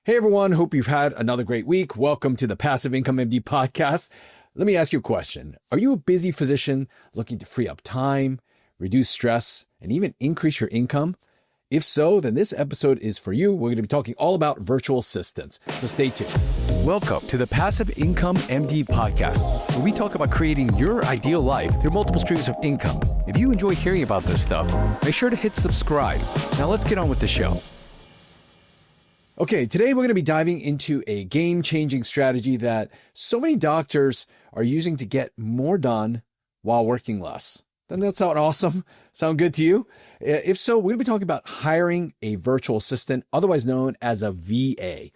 Hey everyone, hope you've had another great week. Welcome to the Passive Income MD podcast. Let me ask you a question. Are you a busy physician looking to free up time, reduce stress, and even increase your income? If so, then this episode is for you. We're going to be talking all about virtual assistants, so stay tuned. Welcome to the Passive Income MD podcast, where we talk about creating your ideal life through multiple streams of income. If you enjoy hearing about this stuff, make sure to hit subscribe. Now let's get on with the show. Okay, today we're going to be diving into a game-changing strategy that so many doctors are using to get more done while working less. Doesn't that sound awesome? Sound good to you? If so, we're going to be talking about hiring a virtual assistant, otherwise known as a VA.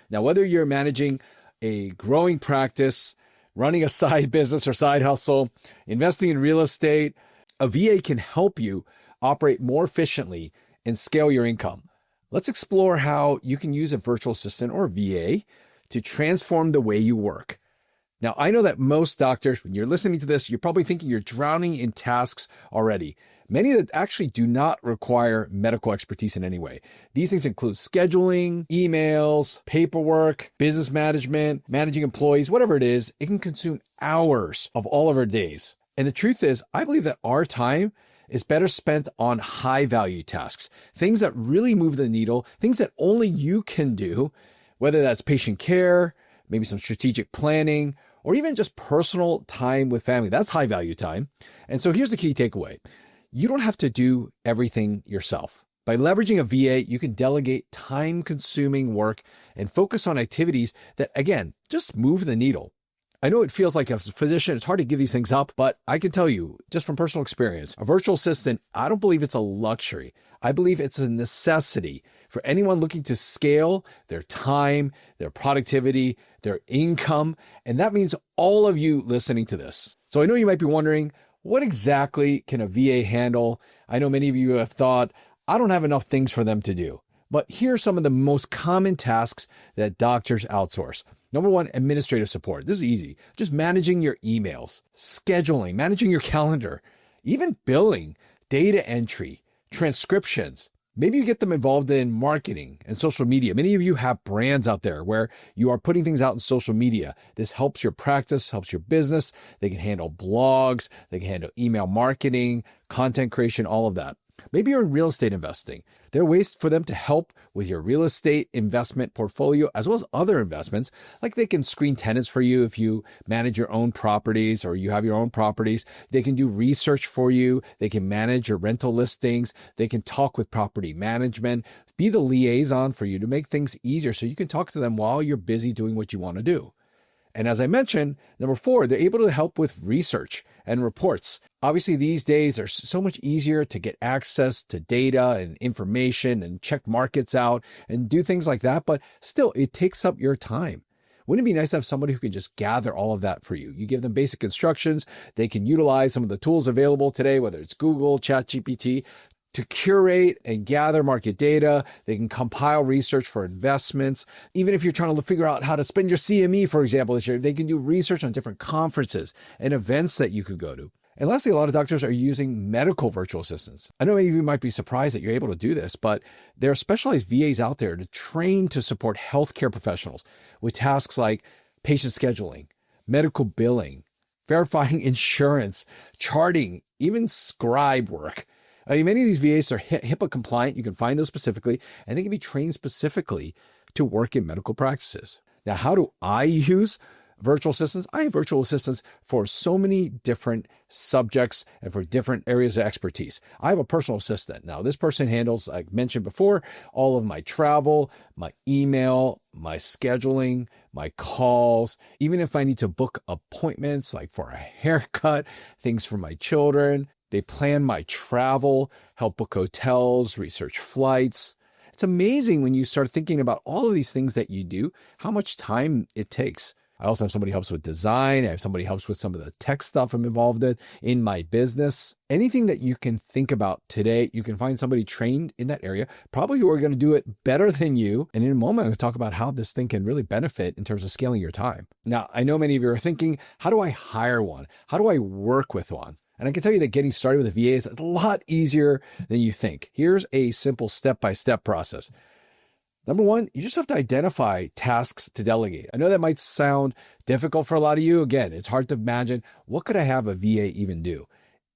Now, whether you're managing a growing practice, running a side business or side hustle, investing in real estate, a VA can help you operate more efficiently and scale your income. Let's explore how you can use a virtual assistant or a VA to transform the way you work. Now, I know that most doctors, when you're listening to this, you're probably thinking you're drowning in tasks already. Many that actually do not require medical expertise in any way. These things include scheduling, emails, paperwork, business management, managing employees, whatever it is. It can consume hours of all of our days. And the truth is, I believe that our time is better spent on high value tasks, things that really move the needle, things that only you can do, whether that's patient care, maybe some strategic planning, or even just personal time with family. That's high value time. And so here's the key takeaway. You don't have to do everything yourself. By leveraging a VA, you can delegate time consuming work and focus on activities that, again, just move the needle. I know it feels like as a physician, it's hard to give these things up, but I can tell you just from personal experience, a virtual assistant, I don't believe it's a luxury. I believe it's a necessity for anyone looking to scale their time, their productivity, their income. And that means all of you listening to this. So I know you might be wondering, what exactly can a VA handle? I know many of you have thought, I don't have enough things for them to do. But here are some of the most common tasks that doctors outsource. Number one, administrative support. This is easy. Just managing your emails, scheduling, managing your calendar, even billing, data entry, transcriptions. Maybe you get them involved in marketing and social media. Many of you have brands out there where you are putting things out in social media. This helps your practice, helps your business. They can handle blogs. They can handle email marketing, content creation, all of that. Maybe you're in real estate investing. There are ways for them to help with your real estate investment portfolio as well as other investments. Like they can screen tenants for you if you manage your own properties or you have your own properties. They can do research for you. They can manage your rental listings. They can talk with property management, be the liaison for you to make things easier so you can talk to them while you're busy doing what you want to do. And as I mentioned, number four, they're able to help with research and reports. Obviously, these days are so much easier to get access to data and information and check markets out and do things like that. But still, it takes up your time. Wouldn't it be nice to have somebody who can just gather all of that for you? You give them basic instructions. They can utilize some of the tools available today, whether it's Google, ChatGPT, to curate and gather market data. They can compile research for investments. Even if you're trying to figure out how to spend your CME, for example, this year, they can do research on different conferences and events that you could go to. And lastly, a lot of doctors are using medical virtual assistants. I know many of you might be surprised that you're able to do this, but there are specialized VAs out there to train to support healthcare professionals with tasks like patient scheduling, medical billing, verifying insurance, charting, even scribe work. I mean, many of these VAs are HIPAA compliant. You can find those specifically, and they can be trained specifically to work in medical practices. Now, how do I use virtual assistants? I have virtual assistants for so many different subjects and for different areas of expertise. I have a personal assistant. Now, this person handles, like mentioned before, all of my travel, my email, my scheduling, my calls, even if I need to book appointments, like for a haircut, things for my children. They plan my travel, help book hotels, research flights. It's amazing when you start thinking about all of these things that you do, how much time it takes. I also have somebody who helps with design. I have somebody who helps with some of the tech stuff I'm involved in my business. Anything that you can think about today, you can find somebody trained in that area, probably who are going to do it better than you. And in a moment, I'm going to talk about how this thing can really benefit in terms of scaling your time. Now, I know many of you are thinking, how do I hire one? How do I work with one? And I can tell you that getting started with a VA is a lot easier than you think. Here's a simple step-by-step process. Number one, you just have to identify tasks to delegate. I know that might sound difficult for a lot of you. Again, it's hard to imagine, what could I have a VA even do?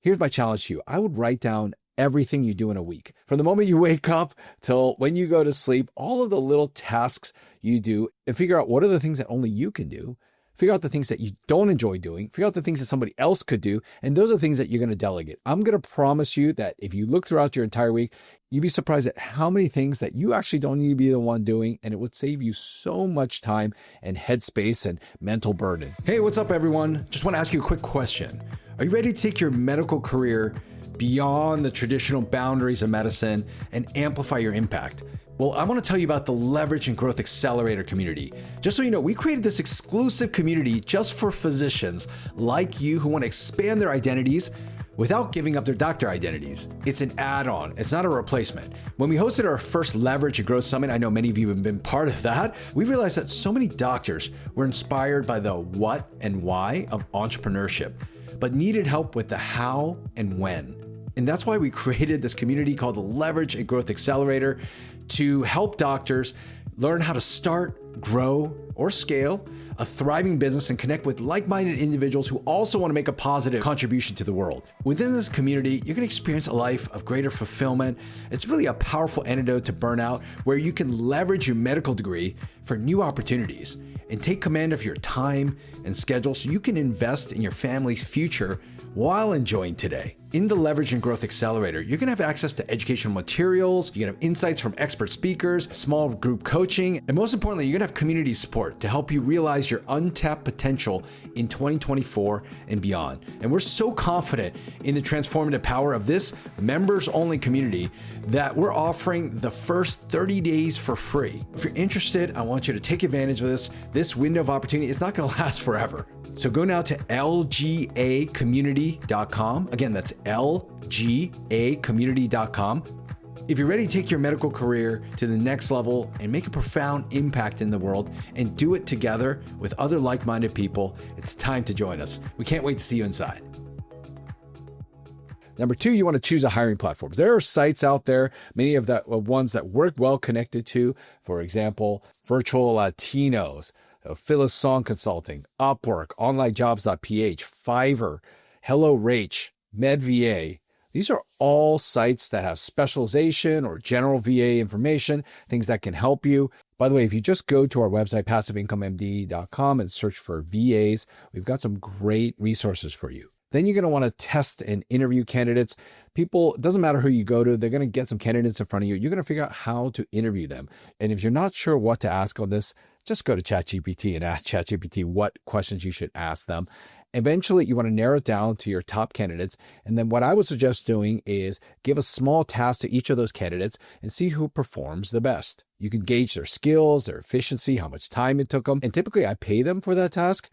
Here's my challenge to you. I would write down everything you do in a week. From the moment you wake up till when you go to sleep, all of the little tasks you do, and figure out what are the things that only you can do. Figure out the things that you don't enjoy doing. Figure out the things that somebody else could do. And those are the things that you're going to delegate. I'm going to promise you that if you look throughout your entire week, you'd be surprised at how many things that you actually don't need to be the one doing. And it would save you so much time and headspace and mental burden. Hey, what's up, everyone? Just want to ask you a quick question. Are you ready to take your medical career beyond the traditional boundaries of medicine and amplify your impact? Well, I want to tell you about the Leverage and Growth Accelerator community. Just so you know, we created this exclusive community just for physicians like you who want to expand their identities without giving up their doctor identities. It's an add-on. It's not a replacement. When we hosted our first Leverage and Growth Summit, I know many of you have been part of that, we realized that so many doctors were inspired by the what and why of entrepreneurship, but needed help with the how and when. And that's why we created this community called the Leverage and Growth Accelerator to help doctors learn how to start, grow, or scale a thriving business and connect with like-minded individuals who also want to make a positive contribution to the world. Within this community, you're going to experience a life of greater fulfillment. It's really a powerful antidote to burnout where you can leverage your medical degree for new opportunities and take command of your time and schedule so you can invest in your family's future while enjoying today. In the Leverage and Growth Accelerator, you're going to have access to educational materials, you're going to have insights from expert speakers, small group coaching, and most importantly, you're going to have community support to help you realize your untapped potential in 2024 and beyond. And we're so confident in the transformative power of this members-only community that we're offering the first 30 days for free. If you're interested, I want you to take advantage of this. This window of opportunity is not going to last forever. So go now to lgacommunity.com. Again, that's lgacommunity.com. If you're ready to take your medical career to the next level and make a profound impact in the world and do it together with other like-minded people, it's time to join us. We can't wait to see you inside. Number two, you want to choose a hiring platform. There are sites out there, many of the ones that work well connected to, for example, Virtual Latinos, Phyllis Song Consulting, Upwork, OnlineJobs.ph, Fiverr, HelloRach, MedVA. These are all sites that have specialization or general VA information, things that can help you. By the way, if you just go to our website, passiveincomemd.com, and search for VAs, we've got some great resources for you. Then you're going to want to test and interview candidates. People, it doesn't matter who you go to, they're going to get some candidates in front of you. You're going to figure out how to interview them. And if you're not sure what to ask on this, just go to ChatGPT and ask ChatGPT what questions you should ask them. Eventually, you want to narrow it down to your top candidates. And then what I would suggest doing is give a small task to each of those candidates and see who performs the best. You can gauge their skills, their efficiency, how much time it took them. And typically, I pay them for that task,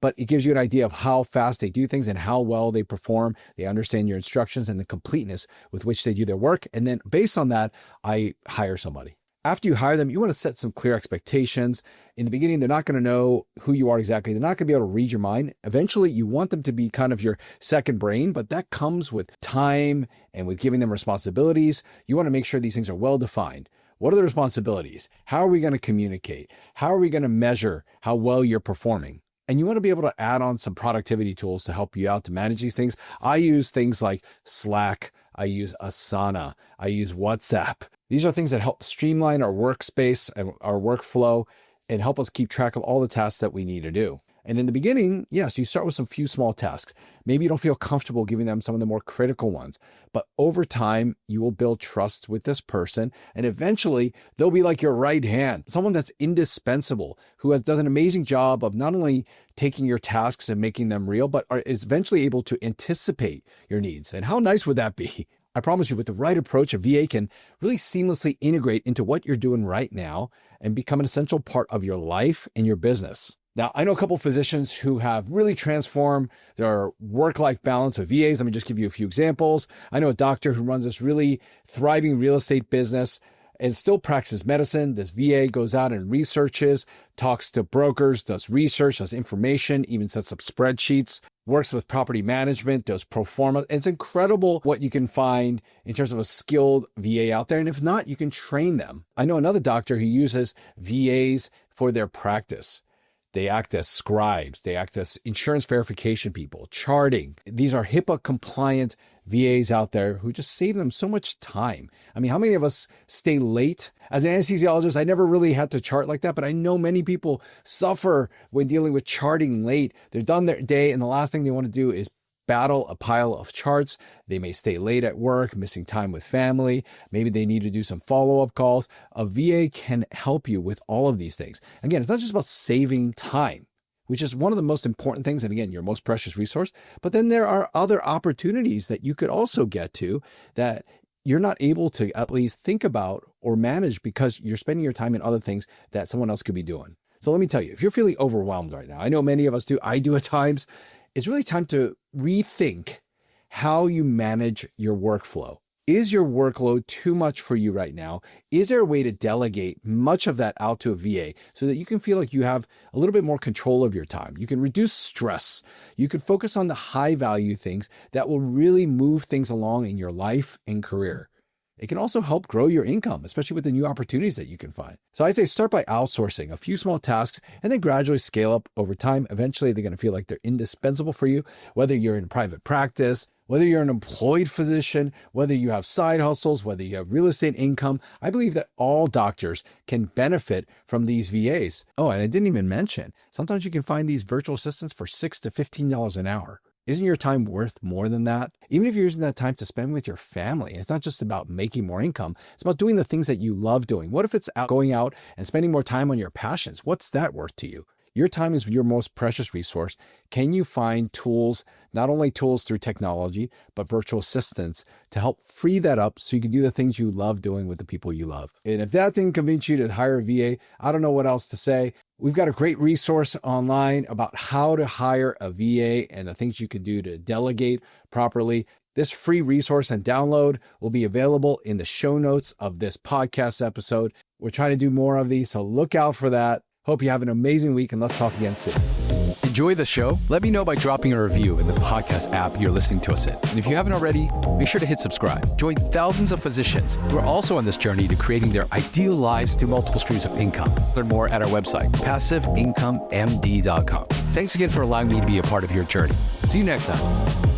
but it gives you an idea of how fast they do things and how well they perform. They understand your instructions and the completeness with which they do their work. And then based on that, I hire somebody. After you hire them, you want to set some clear expectations. In the beginning, they're not going to know who you are exactly. They're not going to be able to read your mind. Eventually, you want them to be kind of your second brain, but that comes with time and with giving them responsibilities. You want to make sure these things are well defined. What are the responsibilities? How are we going to communicate? How are we going to measure how well you're performing? And you want to be able to add on some productivity tools to help you out to manage these things. I use things like Slack. I use Asana. I use WhatsApp. These are things that help streamline our workspace and our workflow and help us keep track of all the tasks that we need to do. And in the beginning, yes, you start with some few small tasks. Maybe you don't feel comfortable giving them some of the more critical ones, but over time, you will build trust with this person. And eventually they'll be like your right hand, someone that's indispensable, who does an amazing job of not only taking your tasks and making them real, but is eventually able to anticipate your needs. And how nice would that be? I promise you, with the right approach, a VA can really seamlessly integrate into what you're doing right now and become an essential part of your life and your business. Now, I know a couple of physicians who have really transformed their work-life balance with VAs. Let me just give you a few examples. I know a doctor who runs this really thriving real estate business and still practices medicine. This VA goes out and researches, talks to brokers, does research, does information, even sets up spreadsheets. works with property management, does pro forma. It's incredible what you can find in terms of a skilled VA out there. And if not, you can train them. I know another doctor who uses VAs for their practice. They act as scribes. They act as insurance verification people, charting. These are HIPAA compliant VAs out there who just save them so much time. I mean, how many of us stay late? As an anesthesiologist, I never really had to chart like that, but I know many people suffer when dealing with charting late. They're done their day, and the last thing they want to do is battle a pile of charts. They may stay late at work, missing time with family. Maybe they need to do some follow-up calls. A VA can help you with all of these things. Again, it's not just about saving time, which is one of the most important things, and again, your most precious resource. But then there are other opportunities that you could also get to that you're not able to at least think about or manage because you're spending your time in other things that someone else could be doing. So let me tell you, if you're feeling overwhelmed right now, I know many of us do, I do at times, it's really time to rethink how you manage your workflow. Is your workload too much for you right now? Is there a way to delegate much of that out to a VA so that you can feel like you have a little bit more control of your time? You can reduce stress. You can focus on the high value things that will really move things along in your life and career. It can also help grow your income, especially with the new opportunities that you can find. So I'd say start by outsourcing a few small tasks and then gradually scale up over time. Eventually, they're going to feel like they're indispensable for you, whether you're in private practice, whether you're an employed physician, whether you have side hustles, whether you have real estate income. I believe that all doctors can benefit from these VAs. Oh, and I didn't even mention, sometimes you can find these virtual assistants for $6 to $15 an hour. Isn't your time worth more than that? Even if you're using that time to spend with your family, it's not just about making more income. It's about doing the things that you love doing. What if it's going out and spending more time on your passions? What's that worth to you? Your time is your most precious resource. Can you find tools, not only tools through technology, but virtual assistants to help free that up so you can do the things you love doing with the people you love? And if that didn't convince you to hire a VA, I don't know what else to say. We've got a great resource online about how to hire a VA and the things you can do to delegate properly. This free resource and download will be available in the show notes of this podcast episode. We're trying to do more of these, so look out for that. Hope you have an amazing week, and let's talk again soon. Enjoy the show? Let me know by dropping a review in the podcast app you're listening to us in. And if you haven't already, make sure to hit subscribe. Join thousands of physicians who are also on this journey to creating their ideal lives through multiple streams of income. Learn more at our website, passiveincomemd.com. Thanks again for allowing me to be a part of your journey. See you next time.